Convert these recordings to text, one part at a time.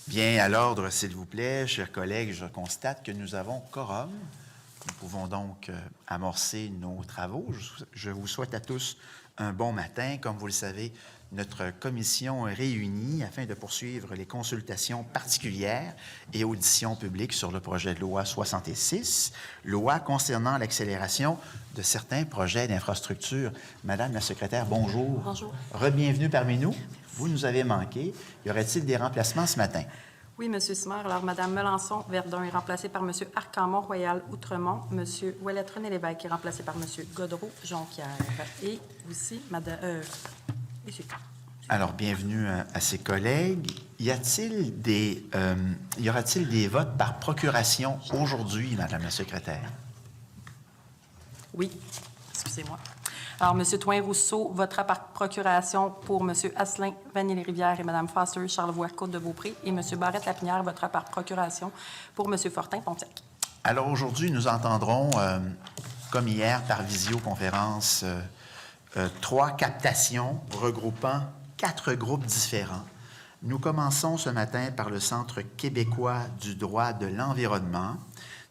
Bien, à l'ordre, s'il vous plaît, chers collègues, je constate que nous avons quorum. Nous pouvons donc amorcer nos travaux. Je vous souhaite à tous un bon matin. Comme vous le savez, notre commission est réunie afin de poursuivre les consultations particulières et auditions publiques sur le projet de loi 66, loi concernant l'accélération de certains projets d'infrastructure. Madame la secrétaire, bonjour. Bonjour. Re-bienvenue parmi nous. Vous nous avez manqué. Y aurait-il des remplacements ce matin? Oui, M. Simard. Alors, Mme Melançon-Verdun est remplacée par M. Arcamont-Royal-Outremont. M. Ouellet-René-Lévesque est remplacé par M. Godreau-Jonquière. Et aussi, Alors, bienvenue à ses collègues. Y aura-t-il des votes par procuration aujourd'hui, Madame la secrétaire? Oui. Excusez-moi. Alors, M. Toin-Rousseau votera par procuration pour M. Asselin, Vanier-les-Rivières et Mme Foster, Charlevoix, Côte-de-Beaupré. Et M. Barrette-Lapinière votera par procuration pour M. Fortin-Pontiac. Alors, aujourd'hui, nous entendrons, comme hier, par visioconférence, 3 captations regroupant 4 groupes différents. Nous commençons ce matin par le Centre québécois du droit de l'environnement.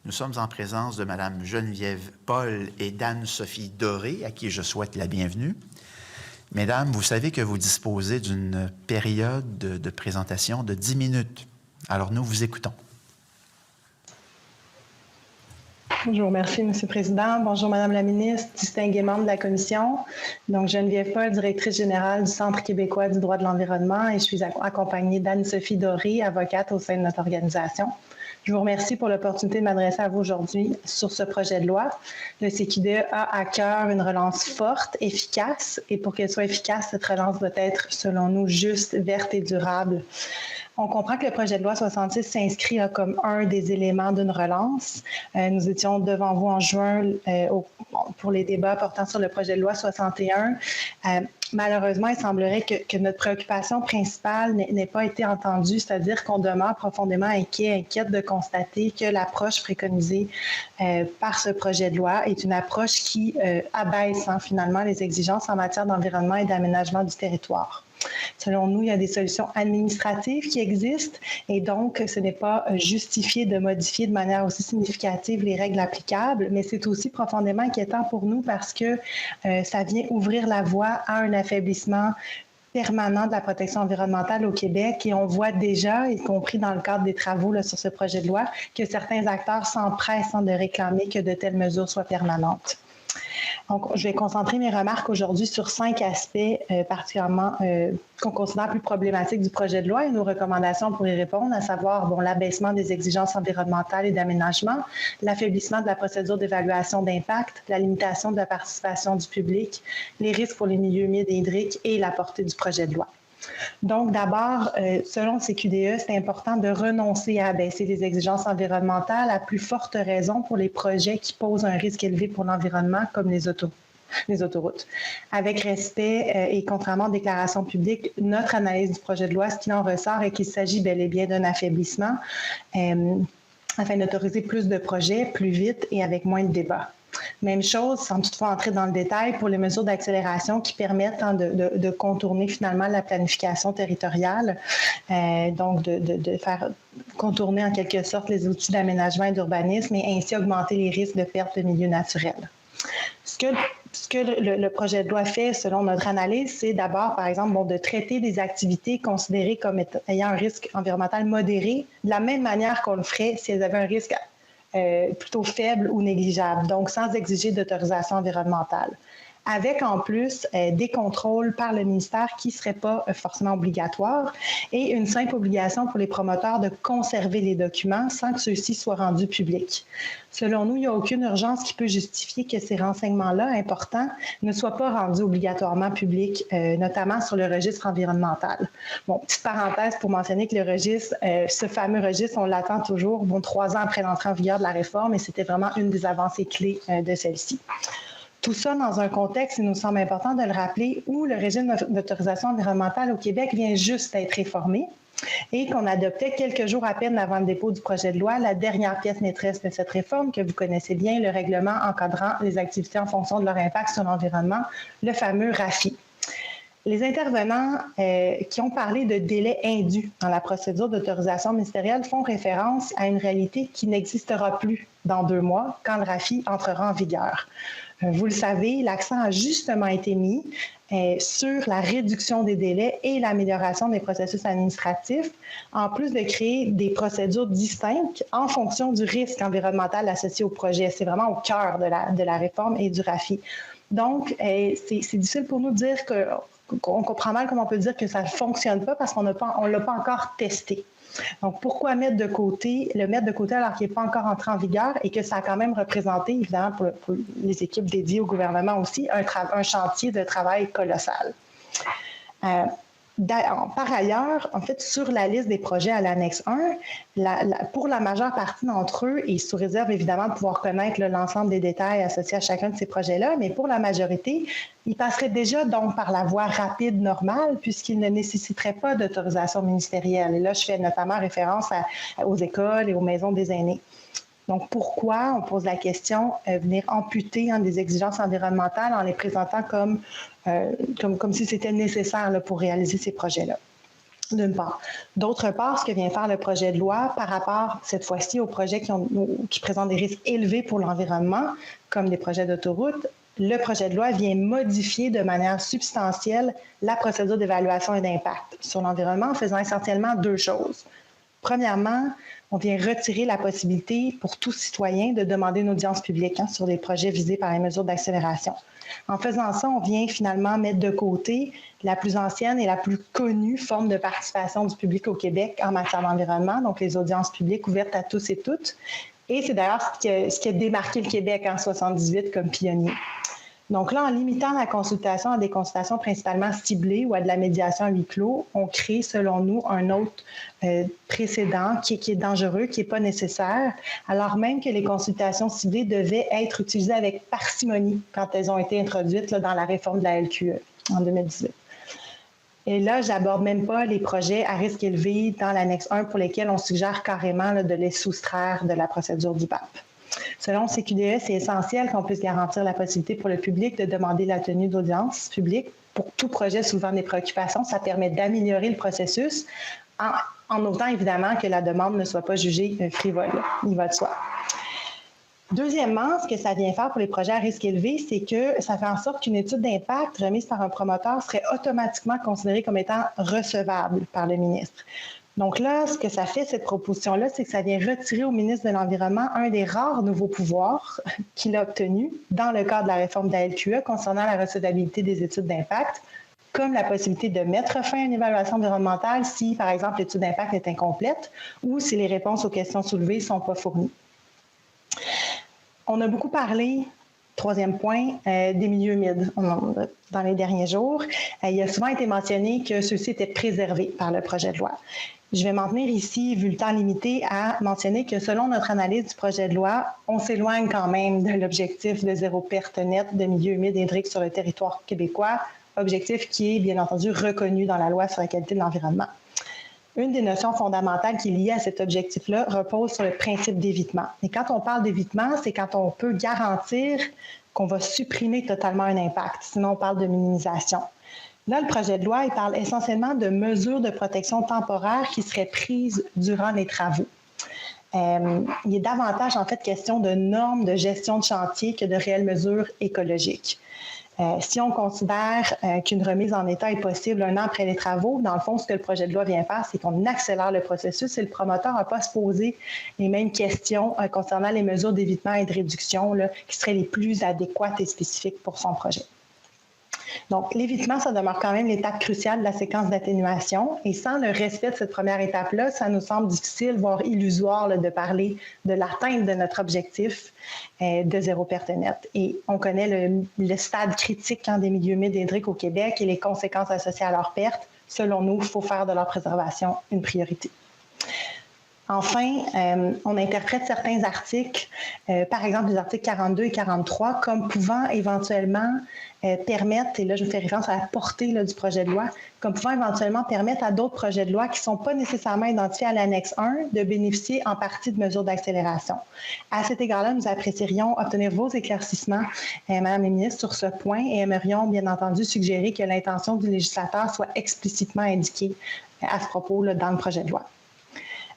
Nous sommes en présence de Mme Geneviève Paul et d'Anne-Sophie Doré, à qui je souhaite la bienvenue. Mesdames, vous savez que vous disposez d'une période de présentation de 10 minutes. Alors, nous vous écoutons. Je vous remercie, M. le Président. Bonjour, Mme la ministre, distingués membres de la Commission. Donc, Geneviève Paul, directrice générale du Centre québécois du droit de l'environnement, et je suis accompagnée d'Anne-Sophie Doré, avocate au sein de notre organisation. Je vous remercie pour l'opportunité de m'adresser à vous aujourd'hui sur ce projet de loi. Le CQDE a à cœur une relance forte, efficace, et pour qu'elle soit efficace, cette relance doit être, selon nous, juste, verte et durable. On comprend que le projet de loi 66 s'inscrit comme un des éléments d'une relance. Nous étions devant vous en juin pour les débats portant sur le projet de loi 61. Malheureusement, il semblerait que notre préoccupation principale n'ait pas été entendue, c'est-à-dire qu'on demeure profondément inquiète de constater que l'approche préconisée par ce projet de loi est une approche qui abaisse finalement les exigences en matière d'environnement et d'aménagement du territoire. Selon nous, il y a des solutions administratives qui existent et donc ce n'est pas justifié de modifier de manière aussi significative les règles applicables, mais c'est aussi profondément inquiétant pour nous parce que ça vient ouvrir la voie à un affaiblissement permanent de la protection environnementale au Québec et on voit déjà, y compris dans le cadre des travaux sur ce projet de loi, que certains acteurs s'empressent de réclamer que de telles mesures soient permanentes. Donc, je vais concentrer mes remarques aujourd'hui sur 5 aspects particulièrement qu'on considère plus problématiques du projet de loi et nos recommandations pour y répondre, à savoir l'abaissement des exigences environnementales et d'aménagement, l'affaiblissement de la procédure d'évaluation d'impact, la limitation de la participation du public, les risques pour les milieux humides et hydriques et la portée du projet de loi. Donc, d'abord, selon le CQDE, c'est important de renoncer à abaisser les exigences environnementales à plus forte raison pour les projets qui posent un risque élevé pour l'environnement, comme les autoroutes. Avec respect et contrairement aux déclarations publiques, notre analyse du projet de loi, ce qui en ressort est qu'il s'agit bel et bien d'un affaiblissement afin d'autoriser plus de projets, plus vite et avec moins de débats. Même chose, sans toutefois entrer dans le détail, pour les mesures d'accélération qui permettent de contourner finalement la planification territoriale, donc de faire contourner en quelque sorte les outils d'aménagement et d'urbanisme et ainsi augmenter les risques de perte de milieux naturels. Ce que le projet de loi fait, selon notre analyse, c'est d'abord, par exemple, de traiter des activités considérées comme ayant un risque environnemental modéré de la même manière qu'on le ferait si elles avaient un risque plutôt faible ou négligeable, donc sans exiger d'autorisation environnementale. Avec en plus des contrôles par le ministère qui ne seraient pas forcément obligatoires et une simple obligation pour les promoteurs de conserver les documents sans que ceux-ci soient rendus publics. Selon nous, il n'y a aucune urgence qui peut justifier que ces renseignements-là importants ne soient pas rendus obligatoirement publics, notamment sur le registre environnemental. Bon, petite parenthèse pour mentionner que le registre, ce fameux registre, on l'attend toujours, 3 ans après l'entrée en vigueur de la réforme et c'était vraiment une des avancées clés de celle-ci. Tout ça dans un contexte, il nous semble important de le rappeler, où le régime d'autorisation environnementale au Québec vient juste d'être réformé et qu'on adoptait quelques jours à peine avant le dépôt du projet de loi la dernière pièce maîtresse de cette réforme que vous connaissez bien, le règlement encadrant les activités en fonction de leur impact sur l'environnement, le fameux RAFI. Les intervenants qui ont parlé de délai indu dans la procédure d'autorisation ministérielle font référence à une réalité qui n'existera plus dans 2 mois quand le RAFI entrera en vigueur. Vous le savez, l'accent a justement été mis sur la réduction des délais et l'amélioration des processus administratifs, en plus de créer des procédures distinctes en fonction du risque environnemental associé au projet. C'est vraiment au cœur de la réforme et du RAFI. Donc, c'est difficile pour nous de dire qu'on comprend mal comment on peut dire que ça ne fonctionne pas parce qu'on ne l'a pas encore testé. Donc, pourquoi le mettre de côté alors qu'il n'est pas encore entré en vigueur et que ça a quand même représenté, évidemment, pour les équipes dédiées au gouvernement aussi, un chantier de travail colossal. Par ailleurs, en fait, sur la liste des projets à l'annexe 1, pour la majeure partie d'entre eux, et sous réserve évidemment de pouvoir connaître l'ensemble des détails associés à chacun de ces projets-là, mais pour la majorité, ils passeraient déjà donc par la voie rapide normale puisqu'ils ne nécessiteraient pas d'autorisation ministérielle. Et là, je fais notamment référence aux écoles et aux maisons des aînés. Donc, pourquoi, on pose la question, venir amputer des exigences environnementales en les présentant comme si c'était nécessaire là, pour réaliser ces projets-là, d'une part. D'autre part, ce que vient faire le projet de loi par rapport, cette fois-ci, aux projets qui présentent des risques élevés pour l'environnement, comme des projets d'autoroute, le projet de loi vient modifier de manière substantielle la procédure d'évaluation et d'impact sur l'environnement en faisant essentiellement 2 choses. Premièrement, on vient retirer la possibilité pour tout citoyen de demander une audience publique sur les projets visés par les mesures d'accélération. En faisant ça, on vient finalement mettre de côté la plus ancienne et la plus connue forme de participation du public au Québec en matière d'environnement, donc les audiences publiques ouvertes à tous et toutes. Et c'est d'ailleurs ce qui a démarqué le Québec en 1978 comme pionnier. Donc là, en limitant la consultation à des consultations principalement ciblées ou à de la médiation à huis clos, on crée, selon nous, un autre précédent qui est dangereux, qui n'est pas nécessaire, alors même que les consultations ciblées devaient être utilisées avec parcimonie quand elles ont été introduites là, dans la réforme de la LQE en 2018. Et là, je n'aborde même pas les projets à risque élevé dans l'annexe 1 pour lesquels on suggère carrément là, de les soustraire de la procédure du BAP. Selon CQDE, c'est essentiel qu'on puisse garantir la possibilité pour le public de demander la tenue d'audience publique pour tout projet soulevant des préoccupations. Ça permet d'améliorer le processus en autant évidemment que la demande ne soit pas jugée frivole. Il va de soi. Deuxièmement, ce que ça vient faire pour les projets à risque élevé, c'est que ça fait en sorte qu'une étude d'impact remise par un promoteur serait automatiquement considérée comme étant recevable par le ministre. Donc là, ce que ça fait, cette proposition-là, c'est que ça vient retirer au ministre de l'Environnement un des rares nouveaux pouvoirs qu'il a obtenus dans le cadre de la réforme de la LQE concernant la recevabilité des études d'impact, comme la possibilité de mettre fin à une évaluation environnementale si, par exemple, l'étude d'impact est incomplète ou si les réponses aux questions soulevées ne sont pas fournies. On a beaucoup parlé, troisième point, des milieux humides dans les derniers jours. Il a souvent été mentionné que ceux-ci étaient préservés par le projet de loi. Je vais m'en tenir ici, vu le temps limité, à mentionner que selon notre analyse du projet de loi, on s'éloigne quand même de l'objectif de 0 perte nette de milieux humides et hydriques sur le territoire québécois, objectif qui est bien entendu reconnu dans la loi sur la qualité de l'environnement. Une des notions fondamentales qui est liée à cet objectif-là repose sur le principe d'évitement. Et quand on parle d'évitement, c'est quand on peut garantir qu'on va supprimer totalement un impact. Sinon, on parle de minimisation. Là, le projet de loi, il parle essentiellement de mesures de protection temporaire qui seraient prises durant les travaux. Il est davantage, en fait, question de normes de gestion de chantier que de réelles mesures écologiques. Si on considère qu'une remise en état est possible 1 an après les travaux, dans le fond, ce que le projet de loi vient faire, c'est qu'on accélère le processus et le promoteur n'a pas à se poser les mêmes questions concernant les mesures d'évitement et de réduction là, qui seraient les plus adéquates et spécifiques pour son projet. Donc, l'évitement, ça demeure quand même l'étape cruciale de la séquence d'atténuation. Et sans le respect de cette première étape-là, ça nous semble difficile, voire illusoire, là, de parler de l'atteinte de notre objectif de 0 perte nette. Et on connaît le stade critique des milieux humides et hydriques au Québec et les conséquences associées à leur perte. Selon nous, il faut faire de leur préservation une priorité. Enfin, on interprète certains articles, par exemple les articles 42 et 43, comme pouvant éventuellement permettre, et là je fais référence à la portée là, du projet de loi, comme pouvant éventuellement permettre à d'autres projets de loi qui ne sont pas nécessairement identifiés à l'annexe 1 de bénéficier en partie de mesures d'accélération. À cet égard-là, nous apprécierions obtenir vos éclaircissements, Madame la ministre, sur ce point et aimerions bien entendu suggérer que l'intention du législateur soit explicitement indiquée à ce propos là, dans le projet de loi.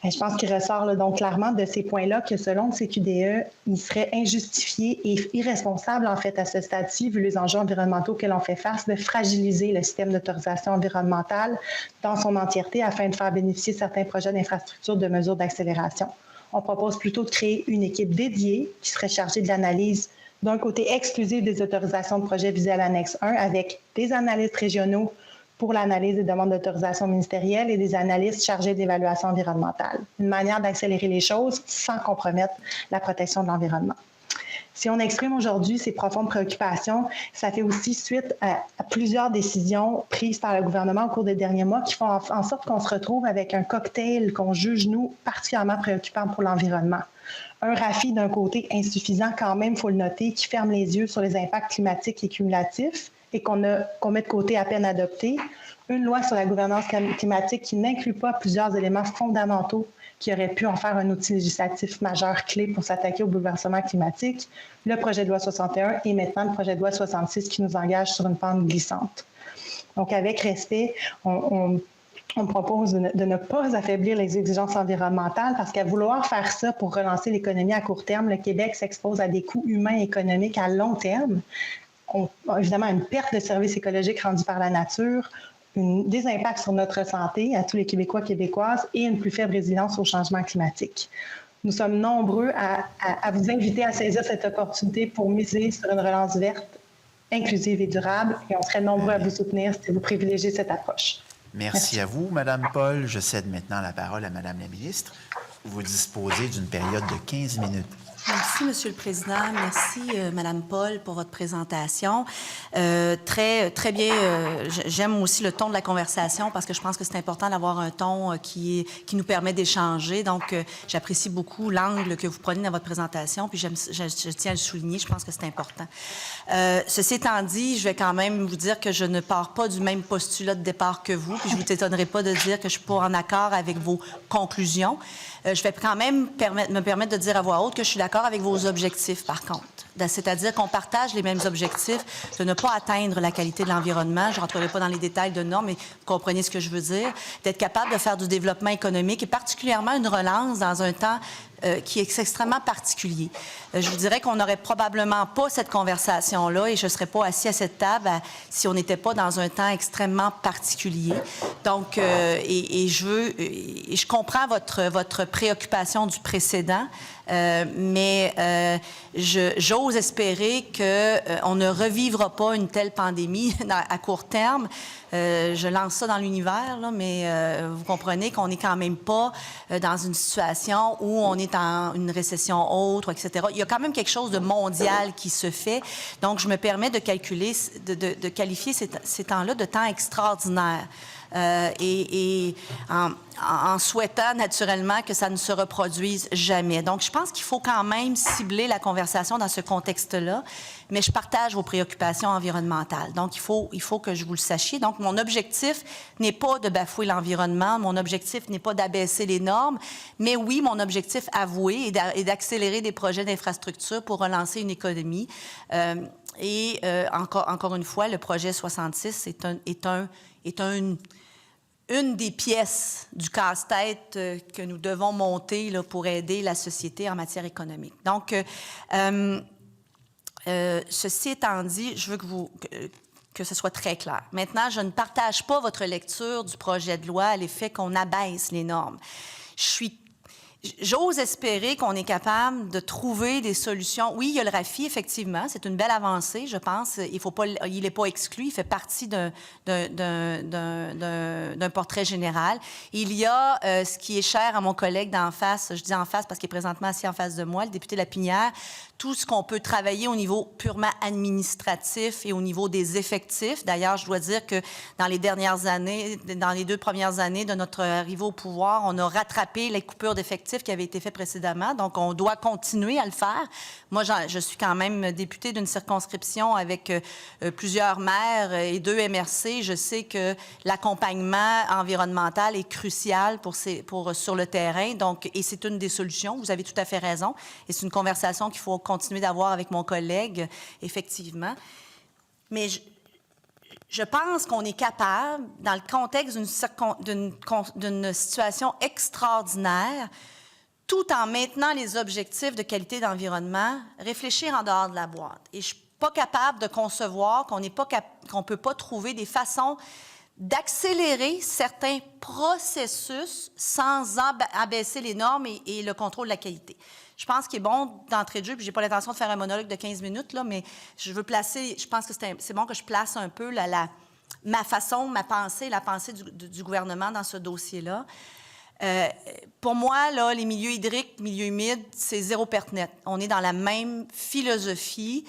Je pense qu'il ressort là, donc clairement de ces points-là que selon le CQDE, il serait injustifié et irresponsable en fait à ce stade-ci, vu les enjeux environnementaux que l'on fait face, de fragiliser le système d'autorisation environnementale dans son entièreté afin de faire bénéficier certains projets d'infrastructure de mesures d'accélération. On propose plutôt de créer une équipe dédiée qui serait chargée de l'analyse d'un côté exclusif des autorisations de projets visés à l'annexe 1 avec des analystes régionaux pour l'analyse des demandes d'autorisation ministérielle et des analystes chargés d'évaluation environnementale. Une manière d'accélérer les choses sans compromettre la protection de l'environnement. Si on exprime aujourd'hui ces profondes préoccupations, ça fait aussi suite à plusieurs décisions prises par le gouvernement au cours des derniers mois qui font en sorte qu'on se retrouve avec un cocktail qu'on juge, nous, particulièrement préoccupant pour l'environnement. Un RAFI, d'un côté, insuffisant quand même, il faut le noter, qui ferme les yeux sur les impacts climatiques et cumulatifs, et qu'on met de côté à peine adopté, une loi sur la gouvernance climatique qui n'inclut pas plusieurs éléments fondamentaux qui auraient pu en faire un outil législatif majeur clé pour s'attaquer au bouleversement climatique, le projet de loi 61 et maintenant le projet de loi 66 qui nous engage sur une pente glissante. Donc, avec respect, on propose de ne pas affaiblir les exigences environnementales parce qu'à vouloir faire ça pour relancer l'économie à court terme, le Québec s'expose à des coûts humains et économiques à long terme. Évidemment, une perte de services écologiques rendus par la nature, des impacts sur notre santé, à tous les Québécois, Québécoises, et une plus faible résilience au changement climatique. Nous sommes nombreux à vous inviter à saisir cette opportunité pour miser sur une relance verte, inclusive et durable, et on serait nombreux à vous soutenir si vous privilégiez cette approche. Merci à vous, Madame Paul. Je cède maintenant la parole à Madame la ministre. Vous disposez d'une période de 15 minutes. Merci, Monsieur le Président. Merci, Madame Paul, pour votre présentation. Très bien. J'aime aussi le ton de la conversation parce que je pense que c'est important d'avoir un ton qui nous permet d'échanger. Donc, j'apprécie beaucoup l'angle que vous prenez dans votre présentation. Puis, je tiens à le souligner. Je pense que c'est important. Ceci étant dit, je vais quand même vous dire que je ne pars pas du même postulat de départ que vous. Puis, je ne vous étonnerai pas de dire que je ne suis pas en accord avec vos conclusions. Je vais quand même me permettre de dire à voix haute que je suis d'accord avec vos objectifs, par contre. C'est-à-dire qu'on partage les mêmes objectifs de ne pas atteindre la qualité de l'environnement. Je ne rentrerai pas dans les détails de normes, mais vous comprenez ce que je veux dire. D'être capable de faire du développement économique et particulièrement une relance dans un temps qui est extrêmement particulier. Je vous dirais qu'on n'aurait probablement pas cette conversation-là et je ne serais pas assis à cette table si on n'était pas dans un temps extrêmement particulier. Donc, je comprends votre préoccupation du précédent, mais j'ose espérer qu'on ne revivra pas une telle pandémie à court terme. Je lance ça dans l'univers, là, mais vous comprenez qu'on n'est quand même pas dans une situation où on est en une récession autre, etc. Il y a quand même quelque chose de mondial qui se fait. Donc, je me permets de calculer, de qualifier ces temps-là de temps extraordinaires. Et en souhaitant naturellement que ça ne se reproduise jamais. Donc, je pense qu'il faut quand même cibler la conversation dans ce contexte-là, mais je partage vos préoccupations environnementales. Donc, il faut que je vous le sachiez. Donc, mon objectif n'est pas de bafouer l'environnement, mon objectif n'est pas d'abaisser les normes, mais oui, mon objectif avoué est d'accélérer des projets d'infrastructure pour relancer une économie. Encore une fois, le projet 66 est une des pièces du casse-tête que nous devons monter là, pour aider la société en matière économique. Donc, ceci étant dit, je veux que ce soit très clair. Maintenant, je ne partage pas votre lecture du projet de loi à l'effet qu'on abaisse les normes. J'ose espérer qu'on est capable de trouver des solutions. Oui, il y a le RAFI, effectivement. C'est une belle avancée, je pense. Il n'est pas exclu. Il fait partie d'un portrait général. Il y a ce qui est cher à mon collègue d'en face. Je dis en face parce qu'il est présentement assis en face de moi, le député Lapinière. Tout ce qu'on peut travailler au niveau purement administratif et au niveau des effectifs. D'ailleurs, je dois dire que dans les dernières années, dans les 2 premières années de notre arrivée au pouvoir, on a rattrapé les coupures d'effectifs qui avaient été faites précédemment. Donc, on doit continuer à le faire. Moi, je suis quand même députée d'une circonscription avec plusieurs maires et 2 MRC. Je sais que l'accompagnement environnemental est crucial sur le terrain. Donc, et c'est une des solutions. Vous avez tout à fait raison. Et c'est une conversation qu'il faut continuer d'avoir avec mon collègue, effectivement. Mais je pense qu'on est capable, dans le contexte d'une situation extraordinaire, tout en maintenant les objectifs de qualité d'environnement, réfléchir en dehors de la boîte. Et je ne suis pas capable de concevoir qu'on ne peut pas trouver des façons d'accélérer certains processus sans abaisser les normes et le contrôle de la qualité. Je pense qu'il est bon d'entrée de jeu, puis je n'ai pas l'intention de faire un monologue de 15 minutes, là, mais je pense que c'est bon que je place un peu ma pensée, la pensée du gouvernement dans ce dossier-là. Pour moi, là, les milieux hydriques, milieux humides, c'est zéro pertinent. On est dans la même philosophie.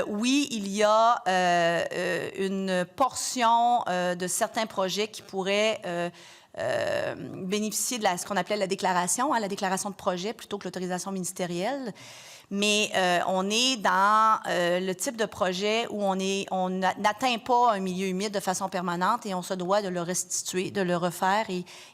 Oui, il y a une portion de certains projets qui pourraient bénéficier de ce qu'on appelait la déclaration de projet plutôt que l'autorisation ministérielle. Mais on est dans le type de projet où on n'atteint pas un milieu humide de façon permanente et on se doit de le restituer, de le refaire.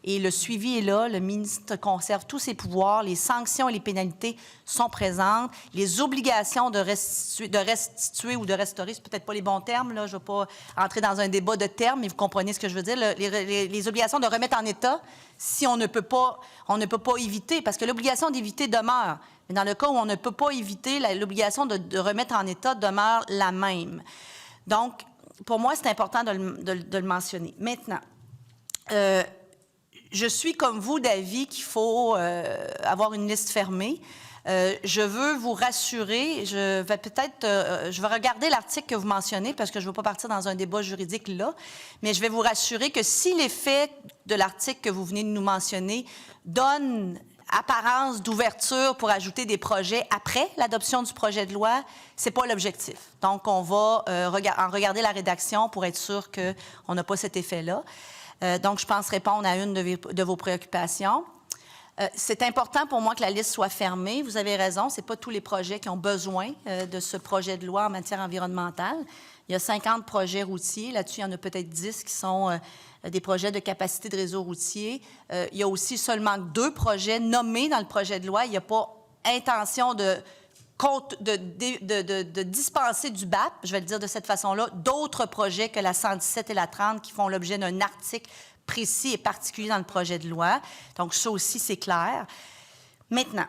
Et le suivi est là. Le ministre conserve tous ses pouvoirs. Les sanctions et les pénalités sont présentes. Les obligations de restituer ou de restaurer, c'est peut-être pas les bons termes. Là. Je ne vais pas entrer dans un débat de termes, mais vous comprenez ce que je veux dire. Les obligations de remettre en état, si on ne peut pas éviter, parce que l'obligation d'éviter demeure. Mais dans le cas où on ne peut pas éviter, l'obligation de remettre en état demeure la même. Donc, pour moi, c'est important de le mentionner. Maintenant, je suis comme vous d'avis qu'il faut avoir une liste fermée. Je veux vous rassurer, je vais regarder l'article que vous mentionnez parce que je ne veux pas partir dans un débat juridique là, mais je vais vous rassurer que si l'effet de l'article que vous venez de nous mentionner donne apparence d'ouverture pour ajouter des projets après l'adoption du projet de loi, c'est pas l'objectif. Donc, on va en regarder la rédaction pour être sûr qu'on n'a pas cet effet-là. Donc, je pense répondre à une de vos préoccupations. C'est important pour moi que la liste soit fermée. Vous avez raison, ce n'est pas tous les projets qui ont besoin de ce projet de loi en matière environnementale. Il y a 50 projets routiers. Là-dessus, il y en a peut-être 10 qui sont des projets de capacité de réseau routier. Il y a aussi seulement 2 projets nommés dans le projet de loi. Il n'y a pas intention de dispenser du BAP, je vais le dire de cette façon-là, d'autres projets que la 117 et la 30 qui font l'objet d'un article précis et particulier dans le projet de loi. Donc, ça aussi, c'est clair. Maintenant,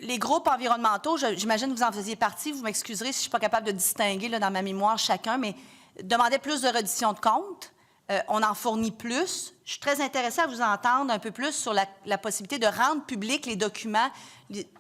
les groupes environnementaux, j'imagine que vous en faisiez partie, vous m'excuserez si je ne suis pas capable de distinguer là, dans ma mémoire chacun, mais demandez plus de reddition de comptes. On en fournit plus. Je suis très intéressée à vous entendre un peu plus sur la possibilité de rendre publics les documents,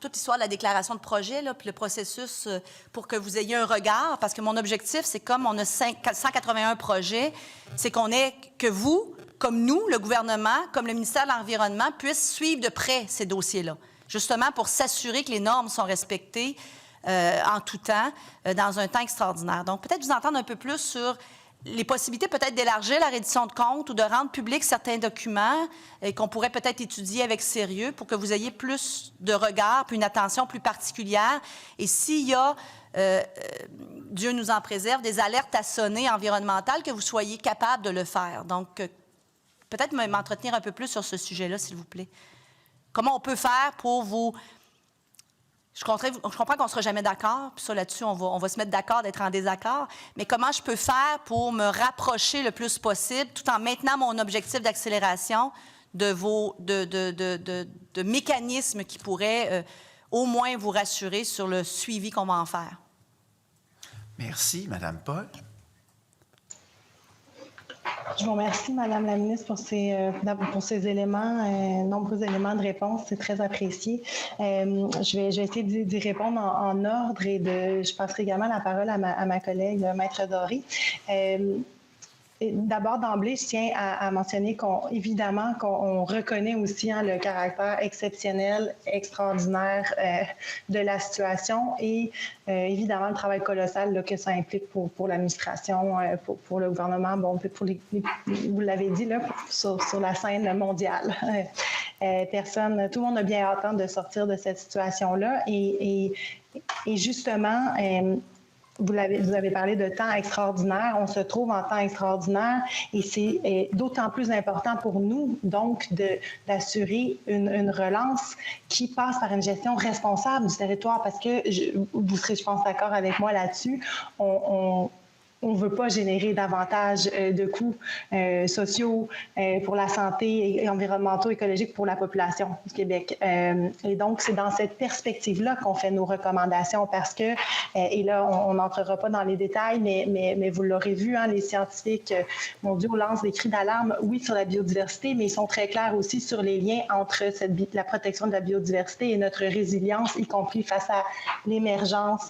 toute l'histoire de la déclaration de projet, là, puis le processus pour que vous ayez un regard, parce que mon objectif, c'est comme on a 181 projets, c'est que vous, comme nous, le gouvernement, comme le ministère de l'Environnement, puissent suivre de près ces dossiers-là, justement pour s'assurer que les normes sont respectées en tout temps, dans un temps extraordinaire. Donc, peut-être vous entendre un peu plus sur les possibilités peut-être d'élargir la reddition de comptes ou de rendre publics certains documents qu'on pourrait peut-être étudier avec sérieux pour que vous ayez plus de regard puis une attention plus particulière. Et s'il y a, Dieu nous en préserve, des alertes à sonner environnementales, que vous soyez capable de le faire. Donc, peut-être m'entretenir un peu plus sur ce sujet-là, s'il vous plaît. Comment on peut faire pour vous... Je comprends qu'on ne sera jamais d'accord, puis ça, là-dessus, on va se mettre d'accord d'être en désaccord, mais comment je peux faire pour me rapprocher le plus possible, tout en maintenant mon objectif d'accélération de mécanismes qui pourraient au moins vous rassurer sur le suivi qu'on va en faire? Merci, Mme Paul. Je vous remercie, Madame la ministre, pour ces éléments, nombreux éléments de réponse. C'est très apprécié. Je vais essayer d'y répondre en ordre et je passerai également la parole à ma collègue, Maître Doré. D'abord, d'emblée, je tiens à mentionner évidemment qu'on reconnaît aussi le caractère exceptionnel, extraordinaire de la situation et évidemment le travail colossal là, que ça implique pour l'administration, pour le gouvernement, bon, vous l'avez dit, là, sur la scène mondiale. Tout le monde a bien hâte de sortir de cette situation-là et justement... Vous avez parlé de temps extraordinaire. On se trouve en temps extraordinaire et c'est d'autant plus important pour nous, donc, d'assurer une relance qui passe par une gestion responsable du territoire parce que vous serez, je pense, d'accord avec moi là-dessus. On ne veut pas générer davantage de coûts sociaux pour la santé et environnementaux, écologiques pour la population du Québec. Et donc, c'est dans cette perspective-là qu'on fait nos recommandations parce que, et là, on n'entrera pas dans les détails, mais vous l'aurez vu, les scientifiques mondiaux lancent des cris d'alarme, oui, sur la biodiversité, mais ils sont très clairs aussi sur les liens entre la protection de la biodiversité et notre résilience, y compris face à l'émergence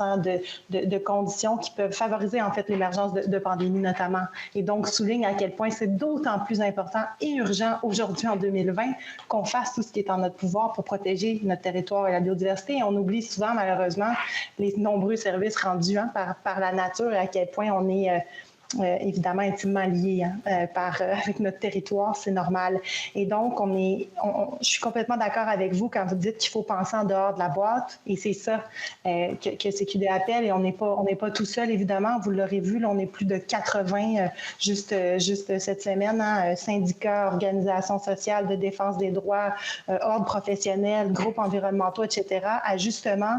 de conditions qui peuvent favoriser, en fait, l'émergence de pandémie notamment. Et donc, souligne à quel point c'est d'autant plus important et urgent aujourd'hui en 2020 qu'on fasse tout ce qui est en notre pouvoir pour protéger notre territoire et la biodiversité. Et on oublie souvent, malheureusement, les nombreux services rendus par la nature et à quel point on est... évidemment intimement liés avec notre territoire, c'est normal. Et donc, je suis complètement d'accord avec vous quand vous dites qu'il faut penser en dehors de la boîte, et c'est ça que CQD appelle, et on n'est pas tout seul, évidemment, vous l'aurez vu, là, on est plus de 80 juste cette semaine, syndicats, organisations sociales de défense des droits, ordres professionnels, groupes environnementaux, etc., à justement...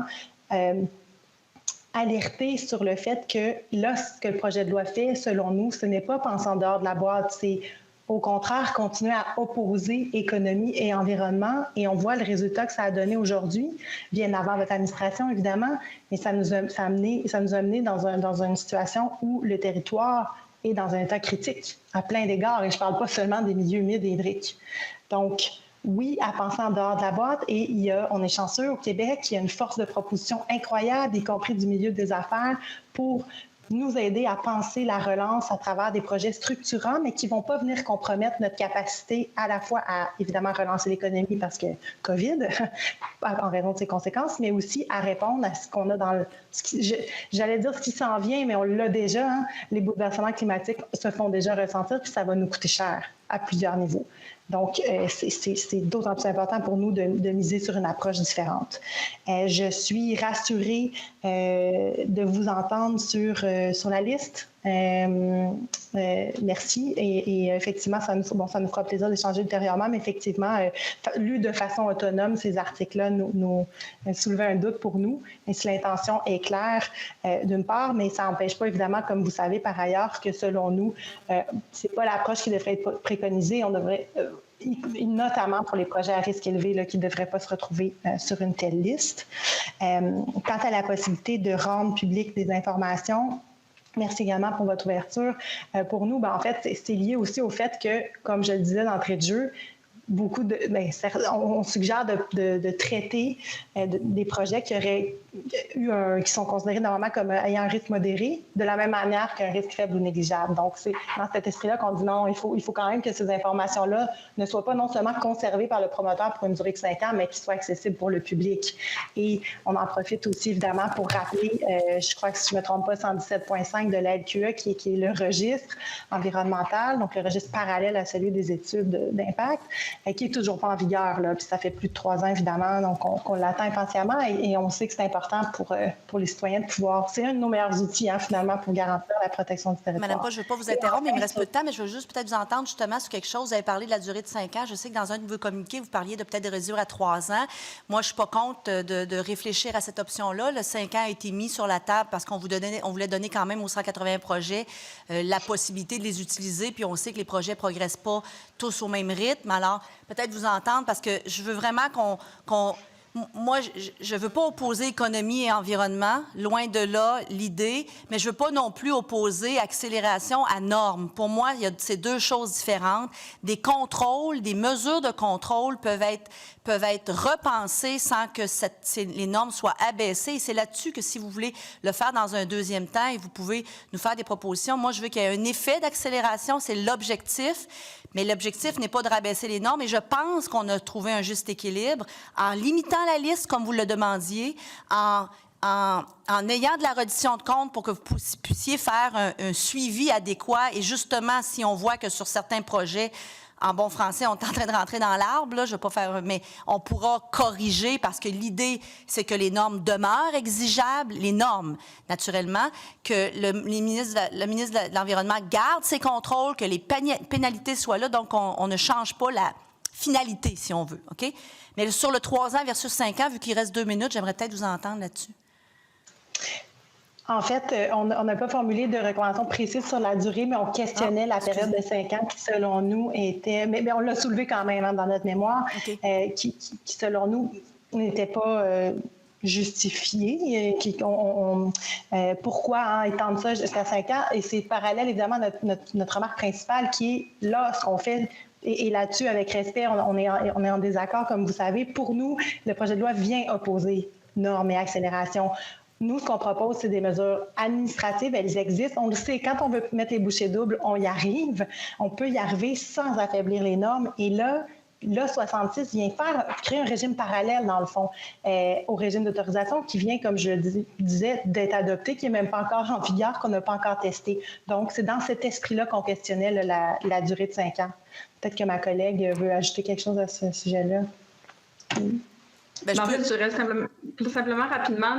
alerter sur le fait que là, ce que le projet de loi fait, selon nous, ce n'est pas penser en dehors de la boîte, c'est au contraire continuer à opposer économie et environnement. Et on voit le résultat que ça a donné aujourd'hui, bien avant votre administration, évidemment, mais ça nous a amené dans une situation où le territoire est dans un état critique à plein d'égards. Et je ne parle pas seulement des milieux humides et hydriques. Donc, oui, à penser en dehors de la boîte. Et on est chanceux au Québec, il y a une force de proposition incroyable, y compris du milieu des affaires, pour nous aider à penser la relance à travers des projets structurants, mais qui ne vont pas venir compromettre notre capacité à la fois à, évidemment, relancer l'économie parce que COVID, en raison de ses conséquences, mais aussi à répondre à ce qu'on a dans j'allais dire ce qui s'en vient, mais on l'a déjà. Les bouleversements climatiques se font déjà ressentir, puis ça va nous coûter cher à plusieurs niveaux. Donc, c'est d'autant plus important pour nous de miser sur une approche différente. Je suis rassurée de vous entendre sur la liste. Merci. Et effectivement, ça nous fera plaisir d'échanger ultérieurement, mais effectivement, lu de façon autonome, ces articles-là nous soulevaient un doute pour nous. Et si l'intention est claire, d'une part, mais ça n'empêche pas, évidemment, comme vous savez par ailleurs, que selon nous, c'est pas l'approche qui devrait être préconisée. On devrait... notamment pour les projets à risque élevé là, qui ne devraient pas se retrouver sur une telle liste. Quant à la possibilité de rendre publiques des informations, merci également pour votre ouverture. Pour nous, en fait, c'est lié aussi au fait que, comme je le disais d'entrée de jeu, on suggère de traiter des projets qui sont considérés normalement comme ayant un risque modéré, de la même manière qu'un risque faible ou négligeable. Donc, c'est dans cet esprit-là qu'on dit non, il faut quand même que ces informations-là ne soient pas non seulement conservées par le promoteur pour une durée de 5 ans, mais qu'ils soient accessibles pour le public. Et on en profite aussi, évidemment, pour rappeler, je crois que si je ne me trompe pas, 117.5 de la LQE, qui est le registre environnemental, donc le registre parallèle à celui des études d'impact, qui n'est toujours pas en vigueur, là, puis ça fait plus de 3 ans, évidemment, donc on l'attend impatiemment et on sait que c'est important pour les citoyens de pouvoir... C'est un de nos meilleurs outils, finalement, pour garantir la protection du territoire. Madame Paul, je ne veux pas vous interrompre, mais il me reste peu de temps, mais je veux juste peut-être vous entendre justement sur quelque chose. Vous avez parlé de la durée de 5 ans. Je sais que dans un de vos communiqués, vous parliez de peut-être de réduire à 3 ans. Moi, je ne suis pas contre de réfléchir à cette option-là. Le 5 ans a été mis sur la table parce qu'on voulait donner quand même aux 180 projets la possibilité de les utiliser, puis on sait que les projets ne progressent pas tous au même rythme. Alors, peut-être vous entendre, parce que je veux vraiment Moi, je ne veux pas opposer économie et environnement, loin de là l'idée, mais je ne veux pas non plus opposer accélération à normes. Pour moi, il y a ces deux choses différentes. Des contrôles, des mesures de contrôle peuvent être repensées sans que les normes soient abaissées. Et c'est là-dessus que si vous voulez le faire dans un deuxième temps, et vous pouvez nous faire des propositions. Moi, je veux qu'il y ait un effet d'accélération, c'est l'objectif. Mais l'objectif n'est pas de rabaisser les normes et je pense qu'on a trouvé un juste équilibre en limitant la liste, comme vous le demandiez, en ayant de la reddition de comptes pour que vous puissiez faire un suivi adéquat. Et justement, si on voit que sur certains projets, en bon français, on est en train de rentrer dans l'arbre, là, je ne vais pas faire... Mais on pourra corriger parce que l'idée, c'est que les normes demeurent exigeables, les normes, naturellement, que le ministre de l'Environnement garde ses contrôles, que les pénalités soient là, donc on ne change pas la finalité, si on veut, OK? Mais sur le 3 ans versus 5 ans, vu qu'il reste 2 minutes, j'aimerais peut-être vous entendre là-dessus. En fait, on n'a pas formulé de recommandation précise sur la durée, mais on questionnait la période de 5 ans qui, selon nous, était... Mais on l'a soulevé quand même dans notre mémoire, okay. Qui, selon nous, n'était pas justifiée. Pourquoi étendre ça jusqu'à 5 ans? Et c'est parallèle, évidemment, notre remarque principale qui est là, ce qu'on fait... Et là-dessus, avec respect, on est en désaccord, comme vous savez. Pour nous, le projet de loi vient opposer normes et accélération. Nous, ce qu'on propose, c'est des mesures administratives. Elles existent. On le sait, quand on veut mettre les bouchées doubles, on y arrive. On peut y arriver sans affaiblir les normes. Et là, 66 vient créer un régime parallèle, dans le fond, au régime d'autorisation qui vient, comme je le disais, d'être adopté, qui n'est même pas encore en vigueur, qu'on n'a pas encore testé. Donc, c'est dans cet esprit-là qu'on questionnait la durée de 5 ans. Peut-être que ma collègue veut ajouter quelque chose à ce sujet-là. Oui. En fait, je reste simplement rapidement,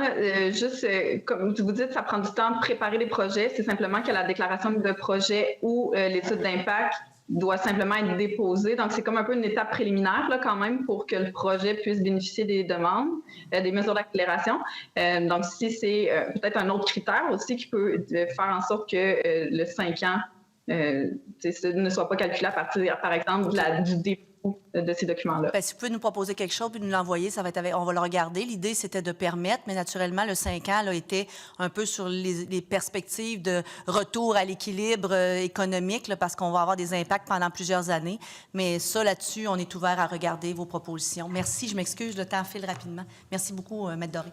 juste comme vous dites, ça prend du temps de préparer les projets. C'est simplement que la déclaration de projet ou l'étude d'impact doit simplement être déposée. Donc, c'est comme un peu une étape préliminaire là, quand même pour que le projet puisse bénéficier des demandes, des mesures d'accélération. Donc, si c'est peut-être un autre critère aussi qui peut faire en sorte que le 5 ans ne soit pas calculé à partir, par exemple, du dépôt de ces documents-là. Bien, si vous pouvez nous proposer quelque chose puis nous l'envoyer, on va le regarder. L'idée, c'était de permettre, mais naturellement, le 5 ans là, était un peu sur les perspectives de retour à l'équilibre économique là, parce qu'on va avoir des impacts pendant plusieurs années. Mais ça, là-dessus, on est ouvert à regarder vos propositions. Merci, je m'excuse, le temps file rapidement. Merci beaucoup, Maître Doré.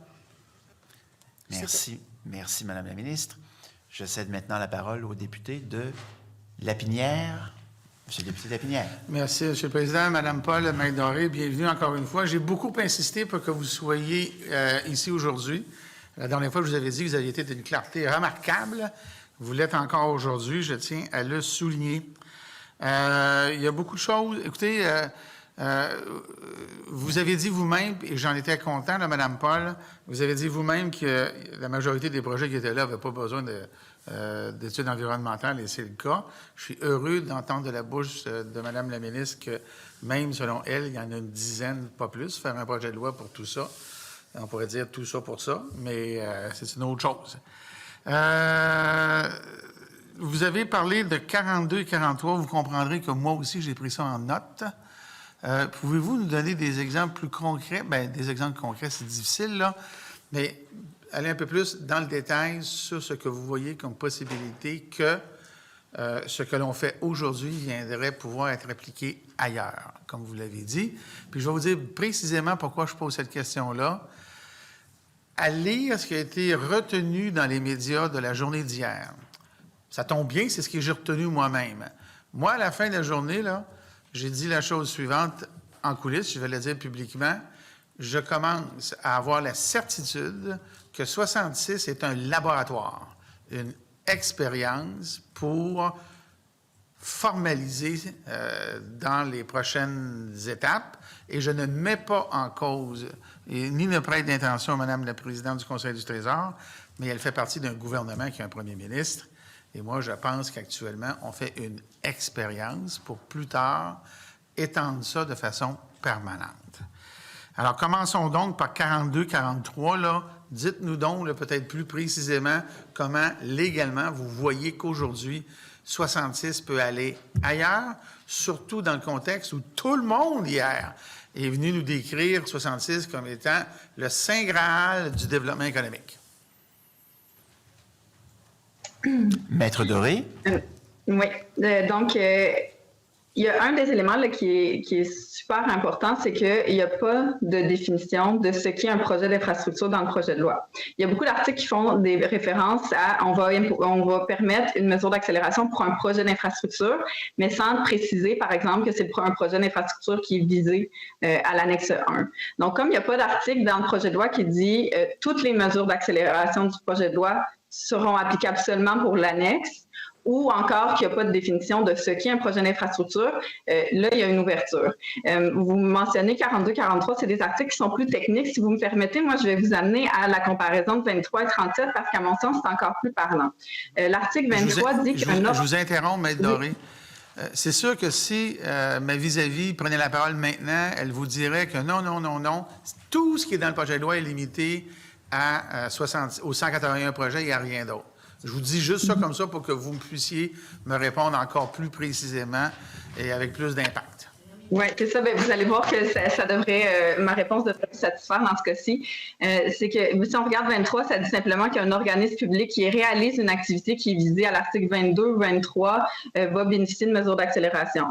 Merci. Merci, Madame la ministre. Je cède maintenant la parole au député de Lapinière. Monsieur le député Lapinière. Merci, Monsieur le Président. Madame Paul, Maître Doré, bienvenue encore une fois. J'ai beaucoup insisté pour que vous soyez ici aujourd'hui. La dernière fois, je vous avais dit que vous aviez été d'une clarté remarquable. Vous l'êtes encore aujourd'hui, je tiens à le souligner. Il y a beaucoup de choses. Écoutez, vous avez dit vous-même, et j'en étais content, là, Madame Paul, vous avez dit vous-même que la majorité des projets qui étaient là n'avaient pas besoin d'études environnementales, et c'est le cas. Je suis heureux d'entendre de la bouche de Mme la ministre que, même selon elle, il y en a une dizaine, pas plus, faire un projet de loi pour tout ça. On pourrait dire tout ça pour ça, mais c'est une autre chose. Vous avez parlé de 42 et 43. Vous comprendrez que moi aussi, j'ai pris ça en note. Pouvez-vous nous donner des exemples plus concrets? Bien, des exemples concrets, c'est difficile, là, mais aller un peu plus dans le détail sur ce que vous voyez comme possibilité que ce que l'on fait aujourd'hui viendrait pouvoir être appliqué ailleurs, comme vous l'avez dit. Puis je vais vous dire précisément pourquoi je pose cette question-là. À lire ce qui a été retenu dans les médias de la journée d'hier, ça tombe bien, c'est ce que j'ai retenu moi-même. Moi, à la fin de la journée, là, j'ai dit la chose suivante en coulisses, je vais le dire publiquement. Je commence à avoir la certitude que 66 est un laboratoire, une expérience pour formaliser dans les prochaines étapes. Et je ne mets pas en cause, ni ne prête d'intention à Mme la présidente du Conseil du Trésor, mais elle fait partie d'un gouvernement qui a un premier ministre. Et moi, je pense qu'actuellement, on fait une expérience pour plus tard étendre ça de façon permanente. Alors, commençons donc par 42-43, là. Dites-nous donc, là, peut-être plus précisément, comment, légalement, vous voyez qu'aujourd'hui, 66 peut aller ailleurs, surtout dans le contexte où tout le monde hier est venu nous décrire 66 comme étant le Saint Graal du développement économique. Maître Doré? Oui. Donc, il y a un des éléments là, qui est super important, c'est qu'il n'y a pas de définition de ce qu'est un projet d'infrastructure dans le projet de loi. Il y a beaucoup d'articles qui font des références à on va permettre une mesure d'accélération pour un projet d'infrastructure, mais sans préciser, par exemple, que c'est un projet d'infrastructure qui est visé à l'annexe 1. Donc, comme il n'y a pas d'article dans le projet de loi qui dit toutes les mesures d'accélération du projet de loi seront applicables seulement pour l'annexe, ou encore qu'il n'y a pas de définition de ce qu'est un projet d'infrastructure, là, il y a une ouverture. Vous mentionnez 42-43, c'est des articles qui sont plus techniques. Si vous me permettez, moi, je vais vous amener à la comparaison de 23 et 37 parce qu'à mon sens, c'est encore plus parlant. L'article 23 dit qu'un offre... Je vous interromps, Maître Doré. C'est sûr que si ma vis-à-vis prenait la parole maintenant, elle vous dirait que non, tout ce qui est dans le projet de loi est limité aux 181 projets, il n'y a rien d'autre. Je vous dis juste ça comme ça pour que vous puissiez me répondre encore plus précisément et avec plus d'impact. Oui, c'est ça. Bien, vous allez voir que ça devrait, ma réponse devrait vous satisfaire dans ce cas-ci. C'est que si on regarde 23, ça dit simplement qu'un organisme public qui réalise une activité qui est visée à l'article 22 ou 23 va bénéficier de mesures d'accélération.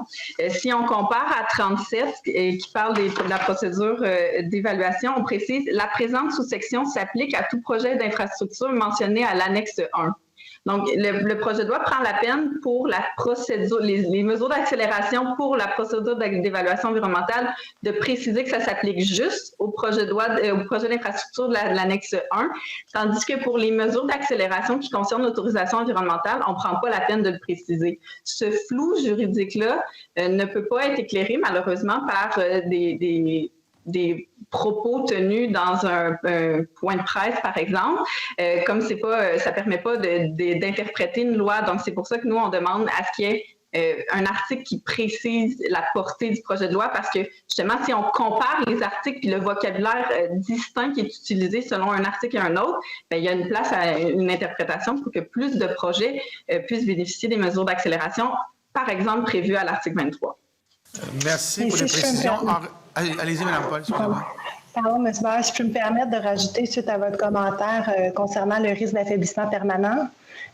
Si on compare à 37, qui parle de la procédure d'évaluation, on précise la présente sous-section s'applique à tout projet d'infrastructure mentionné à l'annexe 1. Donc, le projet de loi prend la peine pour la procédure, les mesures d'accélération pour la procédure d'évaluation environnementale, de préciser que ça s'applique juste au projet de loi, au projet d'infrastructure de l'annexe 1, tandis que pour les mesures d'accélération qui concernent l'autorisation environnementale, on ne prend pas la peine de le préciser. Ce flou juridique-là ne peut pas être éclairé, malheureusement, par des propos tenus dans un point de presse, par exemple, comme c'est pas, ça permet pas d'interpréter une loi. Donc, c'est pour ça que nous, on demande à ce qu'il y ait un article qui précise la portée du projet de loi, parce que, justement, si on compare les articles puis le vocabulaire distinct qui est utilisé selon un article et un autre, bien, il y a une place à une interprétation pour que plus de projets puissent bénéficier des mesures d'accélération, par exemple, prévues à l'article 23. Merci pour les précisions. Allez-y, Mme Paul. Pardon, M. Barrett, si je peux me permettre de rajouter, suite à votre commentaire concernant le risque d'affaiblissement permanent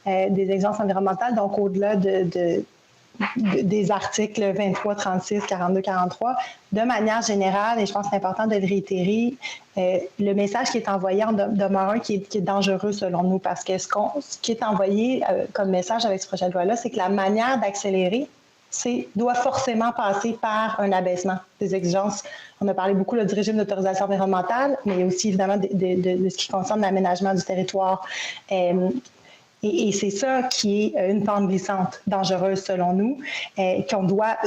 des exigences environnementales, donc au-delà des articles 23, 36, 42, 43, de manière générale, et je pense que c'est important de le réitérer, le message qui est envoyé en demeure un qui est dangereux selon nous, parce que ce qui est envoyé comme message avec ce projet de loi-là, c'est que la manière d'accélérer doit forcément passer par un abaissement des exigences. On a parlé beaucoup du régime d'autorisation environnementale, mais aussi évidemment de ce qui concerne l'aménagement du territoire. Et c'est ça qui est une pente glissante dangereuse selon nous, qu'on doit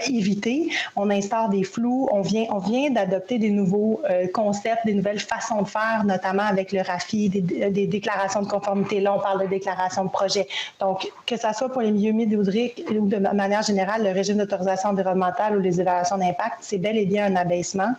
éviter. On instaure des flous. On vient d'adopter des nouveaux concepts, des nouvelles façons de faire, notamment avec le RAFI, des déclarations de conformité. Là, on parle de déclaration de projet. Donc, que ce soit pour les milieux humides ou de manière générale, le régime d'autorisation environnementale ou les évaluations d'impact, c'est bel et bien un abaissement.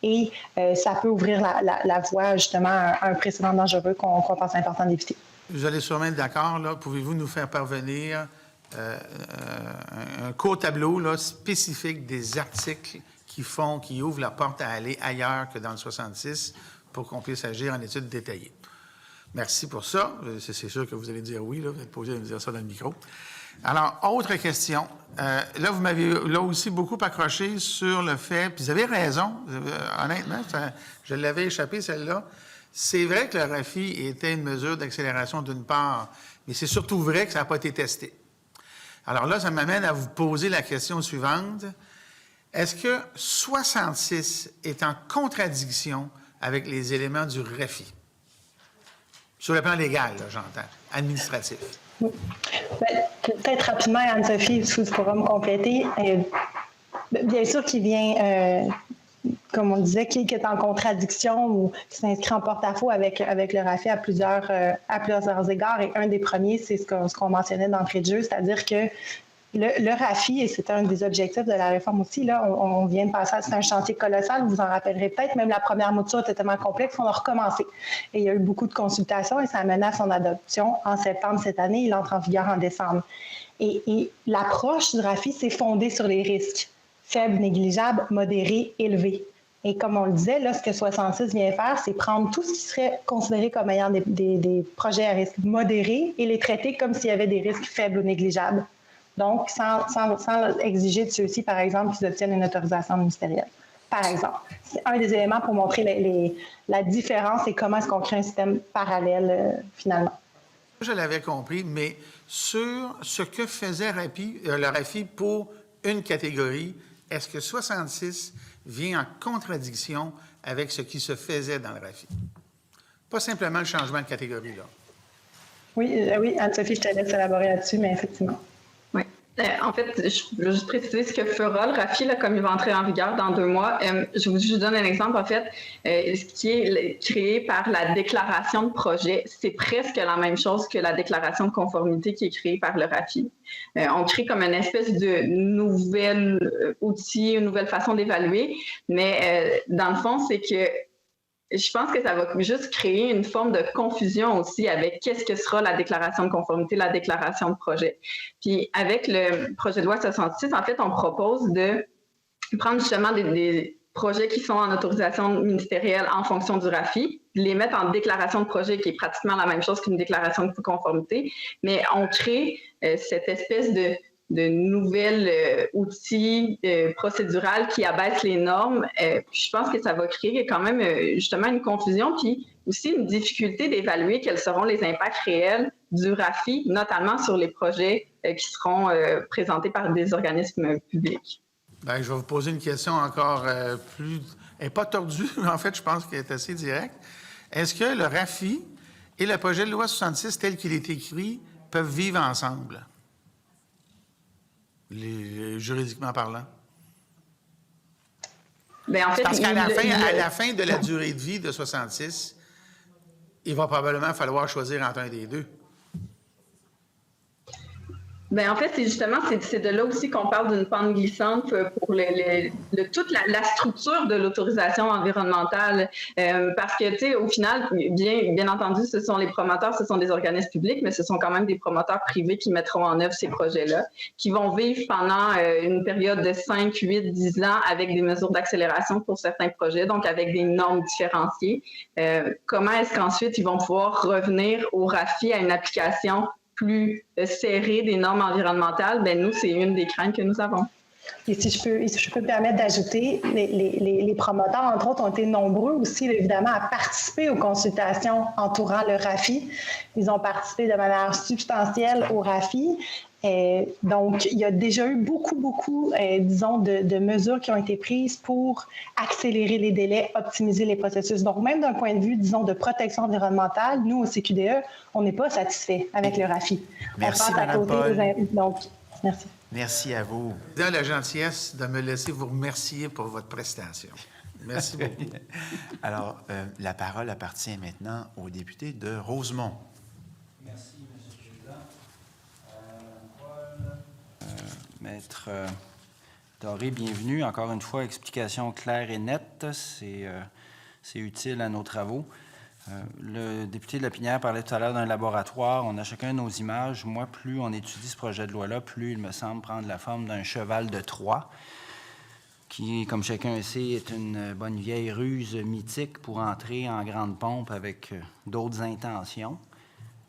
Et ça peut ouvrir la voie, justement, à un précédent dangereux qu'on pense important d'éviter. Vous allez sûrement être d'accord, là. Pouvez-vous nous faire parvenir un court tableau là, spécifique des articles qui ouvrent la porte à aller ailleurs que dans le 66 pour qu'on puisse agir en étude détaillée? Merci pour ça. C'est sûr que vous allez dire oui, là, vous êtes posé à me dire ça dans le micro. Alors, autre question. Là, vous m'avez là aussi beaucoup accroché sur le fait, puis vous avez raison, honnêtement, je l'avais échappé celle-là. C'est vrai que le RAFI était une mesure d'accélération d'une part, mais c'est surtout vrai que ça n'a pas été testé. Alors là, ça m'amène à vous poser la question suivante. Est-ce que 66 est en contradiction avec les éléments du RAFI? Sur le plan légal, là, j'entends, administratif. Oui. Peut-être rapidement, Anne-Sophie, si vous pourrez me compléter. Bien sûr qu'il vient, comme on disait, qui est en contradiction ou qui s'inscrit en porte-à-faux avec le RAFI à plusieurs égards. Et un des premiers, c'est ce qu'on mentionnait d'entrée de jeu, c'est-à-dire que Le RAFI, et c'est un des objectifs de la réforme aussi, là, on vient de passer, c'est un chantier colossal, vous vous en rappellerez peut-être, même la première mouture était tellement complexe qu'on a recommencé. Et il y a eu beaucoup de consultations et ça a mené à son adoption en septembre cette année. Il entre en vigueur en décembre. Et l'approche du RAFI, c'est fondée sur les risques faibles, négligeables, modérés, élevés. Et comme on le disait, là, ce que 66 vient faire, c'est prendre tout ce qui serait considéré comme ayant des projets à risque modérés et les traiter comme s'il y avait des risques faibles ou négligeables. Donc, sans exiger de ceux-ci, par exemple, qu'ils obtiennent une autorisation ministérielle. Par exemple, c'est un des éléments pour montrer la différence et comment est-ce qu'on crée un système parallèle, finalement. Je l'avais compris, mais sur ce que faisait le RAFI pour une catégorie, est-ce que 66 vient en contradiction avec ce qui se faisait dans le RAFI? Pas simplement le changement de catégorie, là. Oui, Anne-Sophie, je te laisse élaborer là-dessus, mais effectivement. Oui. En fait, je veux juste préciser ce que fera le RAFI, là, comme il va entrer en vigueur dans 2 mois. Je vous donne un exemple, en fait. Ce qui est créé par la déclaration de projet, c'est presque la même chose que la déclaration de conformité qui est créée par le RAFI. On crée comme une espèce de nouvel outil, une nouvelle façon d'évaluer, mais dans le fond, c'est que je pense que ça va juste créer une forme de confusion aussi avec qu'est-ce que sera la déclaration de conformité, la déclaration de projet. Puis avec le projet de loi 66, en fait, on propose de prendre justement des projets qui sont en autorisation ministérielle en fonction du RAFI, les mettre en déclaration de projet qui est pratiquement la même chose qu'une déclaration de conformité, mais on crée cette espèce de nouvel outil procédural qui abaisse les normes. Je pense que ça va créer quand même justement une confusion, puis aussi une difficulté d'évaluer quels seront les impacts réels du RAFI, notamment sur les projets qui seront présentés par des organismes publics. Bien, je vais vous poser une question encore plus... Elle n'est pas tordue, mais en fait, je pense qu'elle est assez directe. Est-ce que le RAFI et le projet de loi 66, tel qu'il est écrit, peuvent vivre ensemble? Juridiquement parlant. Bien, en fait, parce qu'à la fin de la durée de vie de 66, il va probablement falloir choisir entre un des deux. Bien, en fait, c'est de là aussi qu'on parle d'une pente glissante pour toute la structure de l'autorisation environnementale. Parce que, tu sais, au final, bien entendu, ce sont les promoteurs, ce sont des organismes publics, mais ce sont quand même des promoteurs privés qui mettront en œuvre ces projets-là, qui vont vivre pendant une période de 5, 8, 10 ans avec des mesures d'accélération pour certains projets, donc avec des normes différenciées. Comment est-ce qu'ensuite ils vont pouvoir revenir au RAFI à une application plus serrée des normes environnementales? Bien, nous, c'est une des craintes que nous avons. Et si je peux me permettre d'ajouter, les promoteurs, entre autres, ont été nombreux aussi, évidemment, à participer aux consultations entourant le RAFI. Ils ont participé de manière substantielle au RAFI. Donc, il y a déjà eu beaucoup, disons, de mesures qui ont été prises pour accélérer les délais, optimiser les processus. Donc, même d'un point de vue, disons, de protection environnementale, nous, au CQDE, on n'est pas satisfait avec le RAFI. Merci, Mme Paul. Donc, merci. Merci à vous. Vous avez la gentillesse de me laisser vous remercier pour votre prestation. Merci beaucoup. Alors, la parole appartient maintenant au député de Rosemont. Merci, M. le Président. Maître Doré, bienvenue. Encore une fois, explication claire et nette. C'est utile à nos travaux. Le député de Lapinière parlait tout à l'heure d'un laboratoire. On a chacun nos images. Moi, plus on étudie ce projet de loi-là, plus il me semble prendre la forme d'un cheval de Troie, qui, comme chacun sait, est une bonne vieille ruse mythique pour entrer en grande pompe avec d'autres intentions.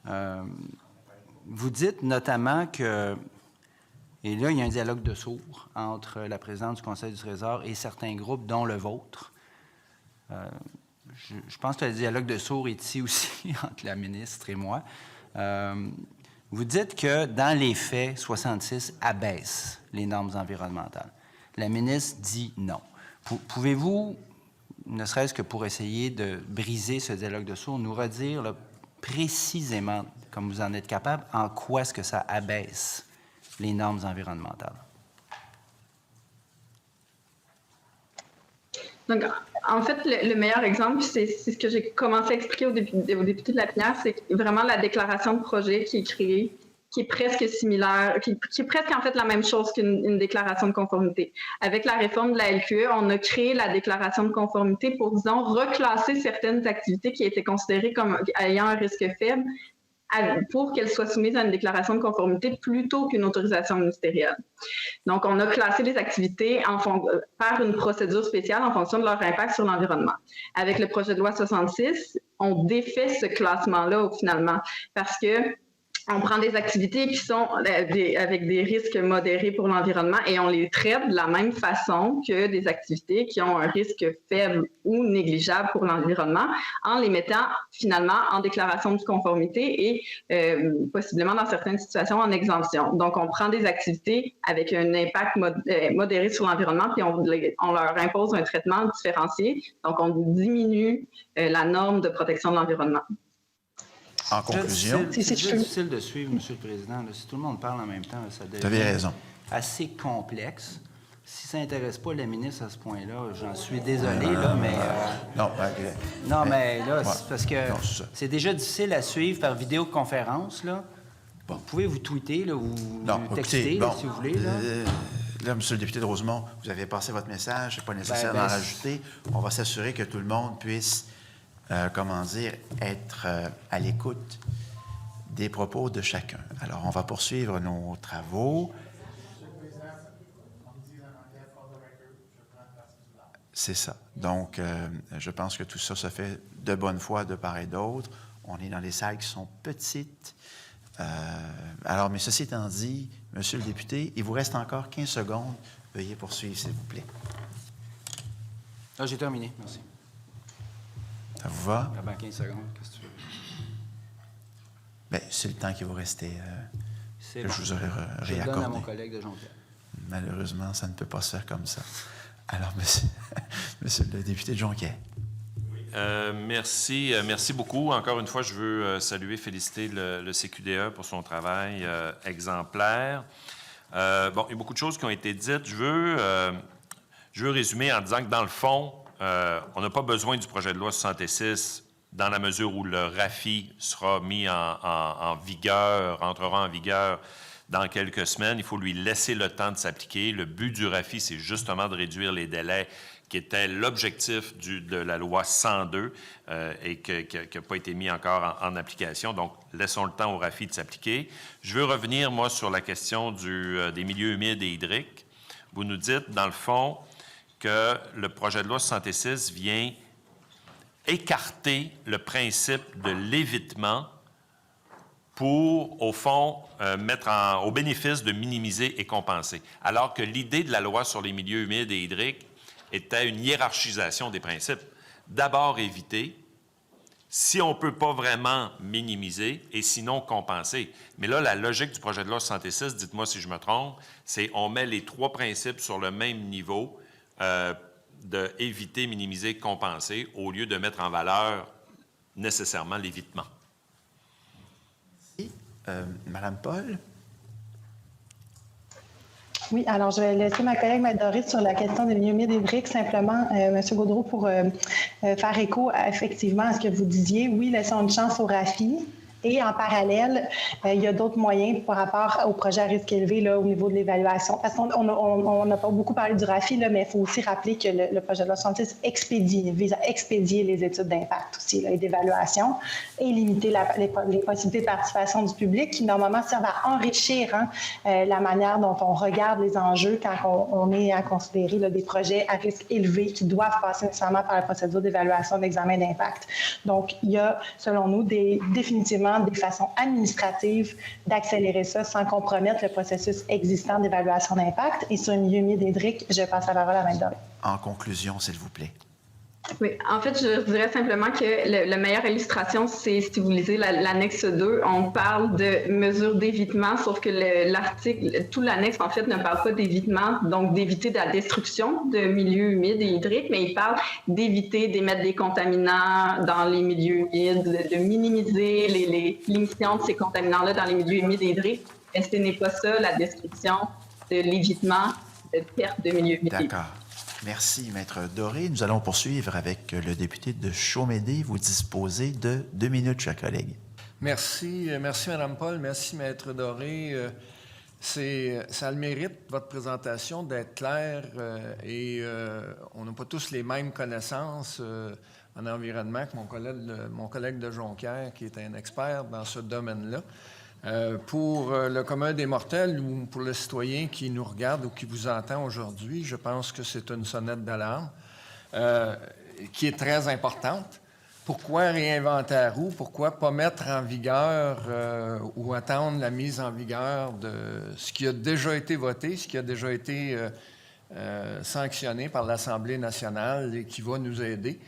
Vous dites notamment que, et là, il y a un dialogue de sourds entre la présidente du Conseil du Trésor et certains groupes, dont le vôtre. Je pense que le dialogue de sourds est ici aussi entre la ministre et moi. Vous dites que, dans les faits, 66 abaisse les normes environnementales. La ministre dit non. Pouvez-vous, ne serait-ce que pour essayer de briser ce dialogue de sourds, nous redire là, précisément, comme vous en êtes capable, en quoi est-ce que ça abaisse les normes environnementales? Donc, en fait, le meilleur exemple, c'est ce que j'ai commencé à expliquer aux députés de Lapinière, c'est vraiment la déclaration de projet qui est créée, qui est presque similaire, qui est presque en fait la même chose qu'une déclaration de conformité. Avec la réforme de la LQE, on a créé la déclaration de conformité pour, disons, reclasser certaines activités qui étaient considérées comme ayant un risque faible pour qu'elles soient soumises à une déclaration de conformité plutôt qu'une autorisation ministérielle. Donc, on a classé les activités par une procédure spéciale en fonction de leur impact sur l'environnement. Avec le projet de loi 66, on défait ce classement-là finalement parce que on prend des activités qui sont avec des risques modérés pour l'environnement et on les traite de la même façon que des activités qui ont un risque faible ou négligeable pour l'environnement en les mettant finalement en déclaration de conformité et possiblement dans certaines situations en exemption. Donc, on prend des activités avec un impact modéré sur l'environnement puis on leur impose un traitement différencié. Donc, on diminue la norme de protection de l'environnement. En conclusion... C'est difficile de suivre, M. le Président. Là, si tout le monde parle en même temps, ça devient Vous avez raison. assez complexe. Si ça n'intéresse pas la ministre à ce point-là, j'en suis désolé, là, mais... mais là, c'est parce que c'est déjà difficile à suivre par vidéoconférence, là. Bon. Vous pouvez vous tweeter, là, ou texter, là, si vous voulez, là. Là, M. le député de Rosemont, vous avez passé votre message, c'est pas nécessaire d'en rajouter. On va s'assurer que tout le monde puisse... être à l'écoute des propos de chacun. Alors, on va poursuivre nos travaux. C'est ça. Donc, je pense que tout ça se fait de bonne foi de part et d'autre. On est dans des salles qui sont petites. Alors, mais ceci étant dit, Monsieur le député, il vous reste encore 15 secondes. Veuillez poursuivre, s'il vous plaît. Ah, j'ai terminé. Merci. Ça vous va? Ah ben 15 secondes, qu'est-ce que tu veux? Bien, c'est le temps qui vous restait que bon. je vous aurais réaccordé. Je le donne à mon collègue de Jonquière. Malheureusement, ça ne peut pas se faire comme ça. Alors, monsieur le député de Jonquière. Merci beaucoup. Encore une fois, je veux saluer, féliciter le CQDE pour son travail exemplaire. Il y a beaucoup de choses qui ont été dites. Je veux résumer en disant que, dans le fond, on n'a pas besoin du projet de loi 66 dans la mesure où le RAFI sera mis en vigueur, entrera en vigueur dans quelques semaines. Il faut lui laisser le temps de s'appliquer. Le but du RAFI, c'est justement de réduire les délais qui était l'objectif de la loi 102 et qui n'a pas été mis encore en application. Donc, laissons le temps au RAFI de s'appliquer. Je veux revenir, moi, sur la question des milieux humides et hydriques. Vous nous dites, dans le fond, que le projet de loi 66 vient écarter le principe de l'évitement pour, au fond, mettre au bénéfice de minimiser et compenser. Alors que l'idée de la loi sur les milieux humides et hydriques était une hiérarchisation des principes. D'abord éviter, si on ne peut pas vraiment minimiser, et sinon compenser. Mais là, la logique du projet de loi 66, dites-moi si je me trompe, c'est on met les trois principes sur le même niveau, de éviter, minimiser, compenser, au lieu de mettre en valeur nécessairement l'évitement. Merci. Madame Paul? Oui, alors je vais laisser ma collègue Marie-Doris sur la question des milieux humides et hydriques. Simplement, M. Gaudreault, pour faire écho effectivement à ce que vous disiez, oui, laissons une chance au RAFI. Et en parallèle, il y a d'autres moyens par rapport au projet à risque élevé là, au niveau de l'évaluation. Parce qu'on n'a pas beaucoup parlé du RAFI, là, mais il faut aussi rappeler que le projet de loi 66 vise à expédier les études d'impact aussi là, et d'évaluation et limiter les possibilités de participation du public qui, normalement, servent à enrichir la manière dont on regarde les enjeux quand on est à considérer là, des projets à risque élevé qui doivent passer nécessairement par la procédure d'évaluation d'examen d'impact. Donc, il y a, selon nous, définitivement des façons administratives d'accélérer ça sans compromettre le processus existant d'évaluation d'impact. Et sur le milieu humide et hydrique, je passe la parole à Marie-Doris. En conclusion, s'il vous plaît. Oui, en fait, je dirais simplement que la meilleure illustration, c'est, si vous lisez l'annexe 2, on parle de mesures d'évitement, sauf que l'article, tout l'annexe, en fait, ne parle pas d'évitement, donc d'éviter la destruction de milieux humides et hydriques, mais il parle d'éviter d'émettre des contaminants dans les milieux humides, de minimiser l'émission de ces contaminants-là dans les milieux humides et hydriques. Mais ce n'est pas ça, la description de l'évitement de perte de milieux humides. D'accord. Merci, Maître Doré. Nous allons poursuivre avec le député de Chaumédé. Vous disposez de 2 minutes, chers collègues. Merci, Mme Paul. Merci, Maître Doré. Ça a le mérite, votre présentation, d'être claire et on n'a pas tous les mêmes connaissances en environnement que mon collègue de Jonquière, qui est un expert dans ce domaine-là. Pour le commun des mortels ou pour le citoyen qui nous regarde ou qui vous entend aujourd'hui, je pense que c'est une sonnette d'alarme qui est très importante. Pourquoi réinventer la roue? Pourquoi pas mettre en vigueur ou attendre la mise en vigueur de ce qui a déjà été voté, ce qui a déjà été sanctionné par l'Assemblée nationale et qui va nous aider?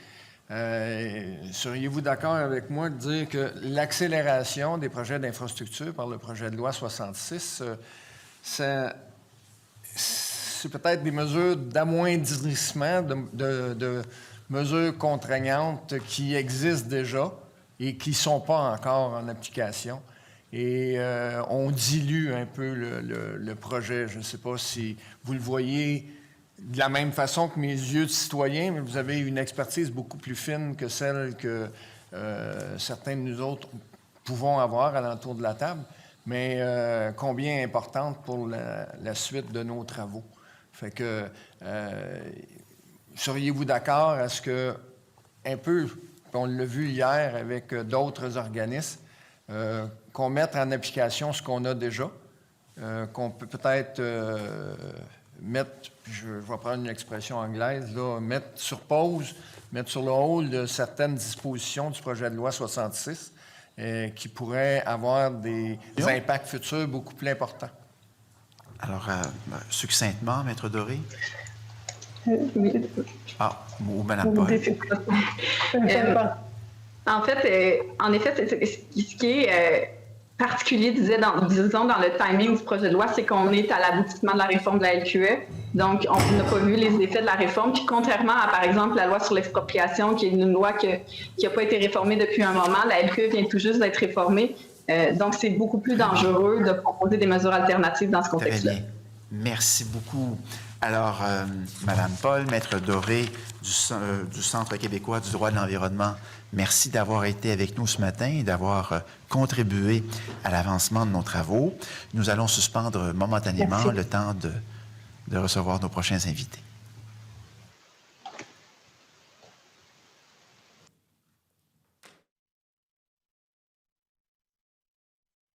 Seriez-vous d'accord avec moi de dire que l'accélération des projets d'infrastructure par le projet de loi 66, c'est peut-être des mesures d'amoindrissement, de mesures contraignantes qui existent déjà et qui ne sont pas encore en application. Et on dilue un peu le projet. Je ne sais pas si vous le voyez de la même façon que mes yeux de citoyen, mais vous avez une expertise beaucoup plus fine que celle que certains de nous autres pouvons avoir à l'entour de la table, mais combien importante pour la suite de nos travaux. Fait que, seriez-vous d'accord à ce que, un peu, on l'a vu hier avec d'autres organismes, qu'on mette en application ce qu'on a déjà, qu'on peut peut-être mettre, je vais prendre une expression anglaise, là, mettre sur pause, mettre sur le hold de certaines dispositions du projet de loi 66 qui pourraient avoir des impacts futurs beaucoup plus importants. Alors, succinctement, Maître Doré? Oui. Ah, ou Mme Paul. En fait, ce qui est particulier, disons, dans le timing du projet de loi, c'est qu'on est à l'aboutissement de la réforme de la LQE. Donc, on n'a pas vu les effets de la réforme. Puis, contrairement à, par exemple, la loi sur l'expropriation, qui est une loi qui n'a pas été réformée depuis un moment, la LQE vient tout juste d'être réformée. Donc, c'est beaucoup plus dangereux de proposer des mesures alternatives dans ce contexte-là. Très bien. Merci beaucoup. Alors, Mme Paul, Maître Doré du Centre québécois du droit de l'environnement, merci d'avoir été avec nous ce matin et d'avoir contribué à l'avancement de nos travaux. Nous allons suspendre momentanément le temps de recevoir nos prochains invités.